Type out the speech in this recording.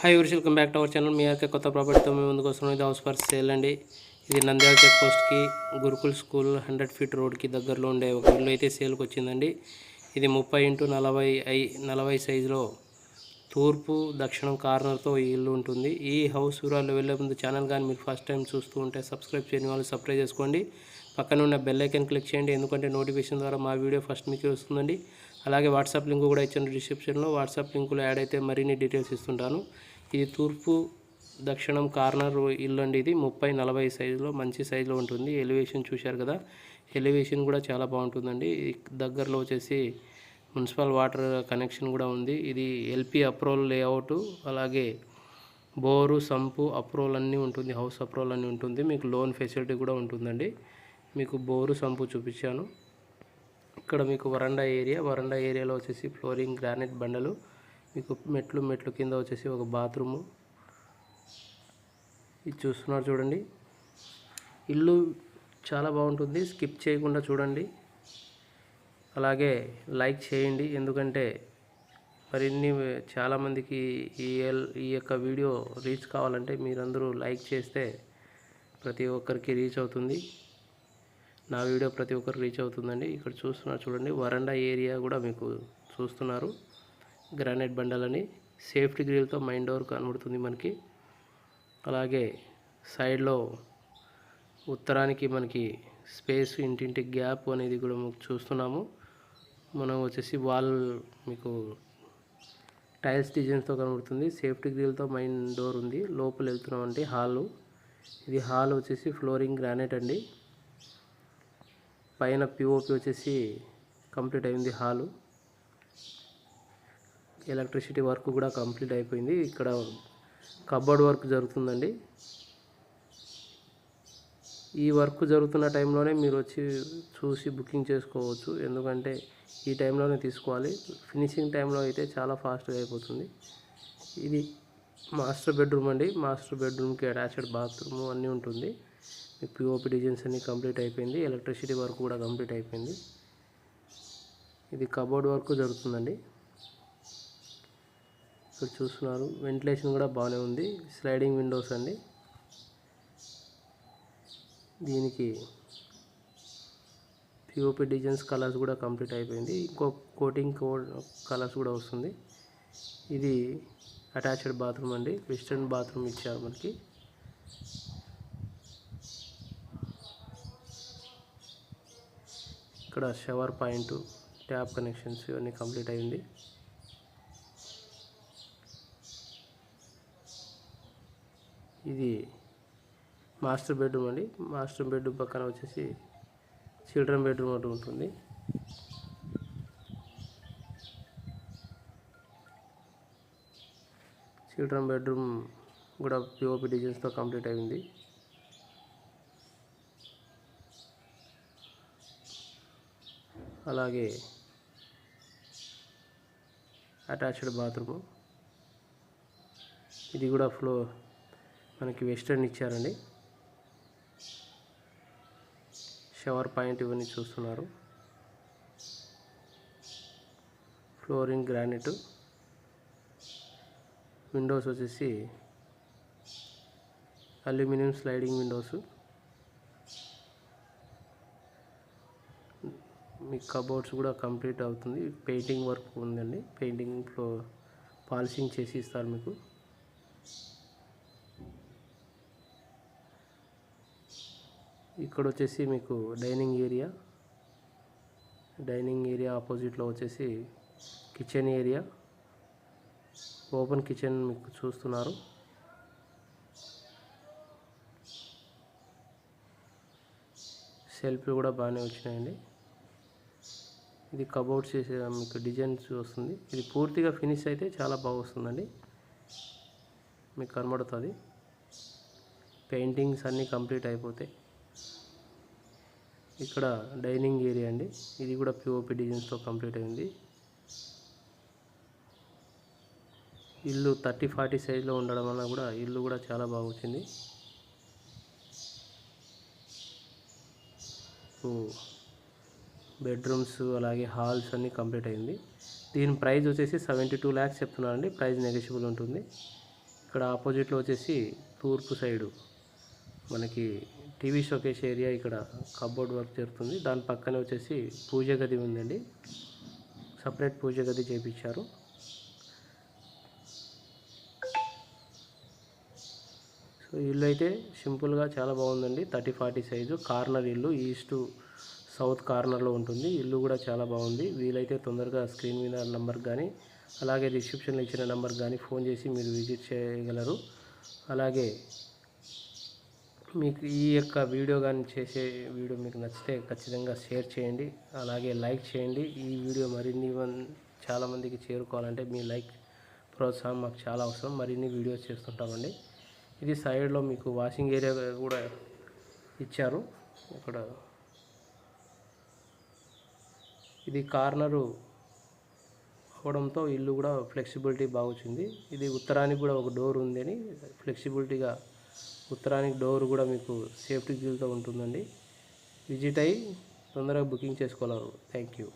Hi Varsh, welcome back to our channel. మీ యొక్క కొత్త ప్రాపర్టీతో మేము ముందుకు వస్తున్నాం. ఇది హౌస్ ఫర్ సేల్ అండి. ఇది నంద్యాల చెక్ పోస్ట్కి గురుకుల్ స్కూల్ 100 ఫీట్ రోడ్కి దగ్గరలో ఉండే ఒక ఇల్లు అయితే సేల్కి వచ్చిందండి. ఇది 30x40 సైజులో తూర్పు దక్షిణం కార్నర్తో ఈ ఇల్లు ఉంటుంది. ఈ హౌస్ వివరాలు వెళ్ళే ముందు ఛానల్ కానీ మీరు ఫస్ట్ టైం చూస్తూ ఉంటే సబ్స్క్రైబ్ చేయని వాళ్ళు సబ్స్క్రైబ్ చేసుకోండి. పక్కన ఉన్న బెల్ ఐకాన్ క్లిక్ చేయండి, ఎందుకంటే నోటిఫికేషన్ ద్వారా మా వీడియో ఫస్ట్ మీకు వస్తుందండి. అలాగే వాట్సాప్ లింక్ కూడా ఇచ్చాను డిస్క్రిప్షన్లో. వాట్సాప్ లింకులో యాడ్ అయితే మరిన్ని డీటెయిల్స్ ఇస్తుంటాను. ఇది తూర్పు దక్షిణం కార్నర్ ఇల్లు అండి. ఇది 30x40 సైజులో మంచి సైజులో ఉంటుంది. ఎలివేషన్ చూశారు కదా, ఎలివేషన్ కూడా చాలా బాగుంటుందండి. దగ్గరలో వచ్చేసి మున్సిపల్ వాటర్ కనెక్షన్ కూడా ఉంది. ఇది ఎల్పి అప్రూవల్ లేఅవుట్, అలాగే బోరు సంపు అప్రూవల్ అన్నీ ఉంటుంది. హౌస్ అప్రూవల్ అన్నీ ఉంటుంది. మీకు లోన్ ఫెసిలిటీ కూడా ఉంటుందండి. మీకు బోరు సంపు చూపించాను. ఇక్కడ మీకు వరండా ఏరియాలో వచ్చేసి ఫ్లోరింగ్ గ్రానైట్ బండలు, మీకు మెట్లు కింద వచ్చేసి ఒక బాత్రూము. ఇది చూస్తున్నారు చూడండి. ఇల్లు చాలా బాగుంటుంది, స్కిప్ చేయకుండా చూడండి. అలాగే లైక్ చేయండి, ఎందుకంటే మరిన్ని చాలామందికి ఈ యొక్క వీడియో రీచ్ కావాలంటే మీరందరూ లైక్ చేస్తే ప్రతి ఒక్కరికి రీచ్ అవుతుంది. నా వీడియో ప్రతి ఒక్కరికి రీచ్ అవుతుందండి. ఇక్కడ చూస్తున్నారు చూడండి, వరండా ఏరియా కూడా మీకు చూస్తున్నారు. గ్రానైట్ బండలని సేఫ్టీ గ్రిల్తో మైన్ డోర్ కనబడుతుంది మనకి. అలాగే సైడ్లో ఉత్తరానికి మనకి స్పేస్, ఇంటింటి గ్యాప్ అనేది కూడా చూస్తున్నాము. మనం వచ్చేసి వాల్ మీకు టైల్స్ డిజైన్స్తో కనబడుతుంది. సేఫ్టీ గ్రిల్తో మైన్ డోర్ ఉంది. లోపల వెళ్తున్నామంటే హాలు. ఇది హాల్ వచ్చేసి ఫ్లోరింగ్ గ్రానైట్ అండి. పైన పిఓపి వచ్చేసి కంప్లీట్ అయింది. హాలు ఎలక్ట్రిసిటీ వర్క్ కూడా కంప్లీట్ అయిపోయింది. ఇక్కడ కబోర్డ్ వర్క్ జరుగుతుందండి. ఈ వర్క్ జరుగుతున్న టైంలోనే మీరు వచ్చి చూసి బుకింగ్ చేసుకోవచ్చు, ఎందుకంటే ఈ టైంలోనే తీసుకోవాలి. ఫినిషింగ్ టైంలో అయితే చాలా ఫాస్ట్గా అయిపోతుంది. ఇది మాస్టర్ బెడ్రూమ్ అండి. మాస్టర్ బెడ్రూమ్కి అటాచ్డ్ బాత్రూమ్ అన్నీ ఉంటుంది. పిఓపి డిజైన్స్ అన్నీ కంప్లీట్ అయిపోయింది. ఎలక్ట్రిసిటీ వర్క్ కూడా కంప్లీట్ అయిపోయింది. ఇది కబోర్డ్ వర్క్ జరుగుతుందండి. ఇక్కడ చూస్తున్నారు, వెంటిలేషన్ కూడా బాగానే ఉంది. స్లైడింగ్ విండోస్ అండి. దీనికి పిఓపి డిజైన్స్ కలర్స్ కూడా కంప్లీట్ అయిపోయింది. ఇంకో కోటింగ్ కలర్స్ కూడా వస్తుంది. ఇది అటాచ్డ్ బాత్రూమ్ అండి. వెస్టర్న్ బాత్రూమ్ ఇచ్చారు మనకి. ఇక్కడ షవర్ పాయింట్, ట్యాప్ కనెక్షన్స్ ఇవన్నీ కంప్లీట్ అయింది. ఇది మాస్టర్ బెడ్రూమ్ అండి. మాస్టర్ బెడ్రూమ్ పక్కన వచ్చేసి చిల్డ్రన్ బెడ్రూమ్ ఒకటి ఉంటుంది. చిల్డ్రన్ బెడ్రూమ్ కూడా పిఓపి డిజైన్స్తో కంప్లీట్ అయింది. అలాగే అటాచ్డ్ బాత్రూము. ఇది కూడా మనకి వెస్టర్న్ ఇచ్చారండి. షవర్ పాయింట్ ఇవన్నీ చూస్తున్నారు. Flooring granite. విండోస్ వచ్చేసి అల్యూమినియం స్లైడింగ్ విండోస్. మీ కబోర్డ్స్ కూడా కంప్లీట్ అవుతుంది. పెయింటింగ్ వర్క్ ఉందండి. పెయింటింగ్ పాలిషింగ్ చేసి ఇస్తారు మీకు. ఇక్కడ వచ్చేసి మీకు డైనింగ్ ఏరియా ఆపోజిట్లో వచ్చేసి కిచెన్ ఏరియా, ఓపెన్ కిచెన్ మీకు చూస్తున్నారు. సెల్ఫ్లు కూడా బాగానే వచ్చినాయండి. ఇది కబోర్డ్స్ చేసే మీకు డిజైన్స్ వస్తుంది. ఇది పూర్తిగా ఫినిష్ అయితే చాలా బాగా వస్తుందండి, మీకు కనబడుతుంది. పెయింటింగ్స్ అన్నీ కంప్లీట్ అయిపోతాయి. ఇక్కడ డైనింగ్ ఏరియా అండి. ఇది కూడా పిఓపి డిజైన్స్తో కంప్లీట్ అయింది. ఇల్లు 30-40 సైజులో ఉండడం వల్ల కూడా ఇల్లు కూడా చాలా బాగా వచ్చింది. బెడ్రూమ్స్ అలాగే హాల్స్ అన్నీ కంప్లీట్ అయింది. దీని ప్రైస్ వచ్చేసి 72 lakhs చెప్తున్నారండి. ప్రైస్ నెగోషియబుల్ ఉంటుంది. ఇక్కడ ఆపోజిట్లో వచ్చేసి తూర్పు సైడు మనకి టీవీ షోకేస్ ఏరియా, ఇక్కడ కబోర్డ్ వర్క్ జరుగుతుంది. దాని పక్కనే వచ్చేసి పూజ గది ఉందండి, సపరేట్ పూజ గది చేయించారు. సో ఇల్లు అయితే సింపుల్గా చాలా బాగుందండి. 30-40 సైజు కార్నర్ ఇల్లు, ఈస్ట్ సౌత్ కార్నర్లో ఉంటుంది. ఇల్లు కూడా చాలా బాగుంది. వీలైతే తొందరగా స్క్రీన్ మీద నెంబర్ కానీ అలాగే డిస్క్రిప్షన్లో ఇచ్చిన నెంబర్ కానీ ఫోన్ చేసి మీరు విజిట్ చేయగలరు. అలాగే మీకు ఈ యొక్క వీడియో కానీ చేసే వీడియో మీకు నచ్చితే ఖచ్చితంగా షేర్ చేయండి, అలాగే లైక్ చేయండి. ఈ వీడియో మరిన్ని చాలామందికి చేరుకోవాలంటే మీ లైక్ ప్రోత్సాహం మాకు చాలా అవసరం. మరిన్ని వీడియోస్ చేస్తుంటామండి. ఇది సైడ్లో మీకు వాషింగ్ ఏరియా కూడా ఇచ్చారు. ఇక్కడ ఇది కార్నరు అవడంతో ఇల్లు కూడా ఫ్లెక్సిబిలిటీ బాగుంది. ఇది ఉత్తరానికి కూడా ఒక డోర్ ఉందని ఫ్లెక్సిబిలిటీగా ఉత్తరానికి డోర్ కూడా మీకు సేఫ్టీ గ్రిల్తో ఉంటుందండి. విజిట్ అయ్యి తొందరగా బుకింగ్ చేసుకోగలరు. Thank you.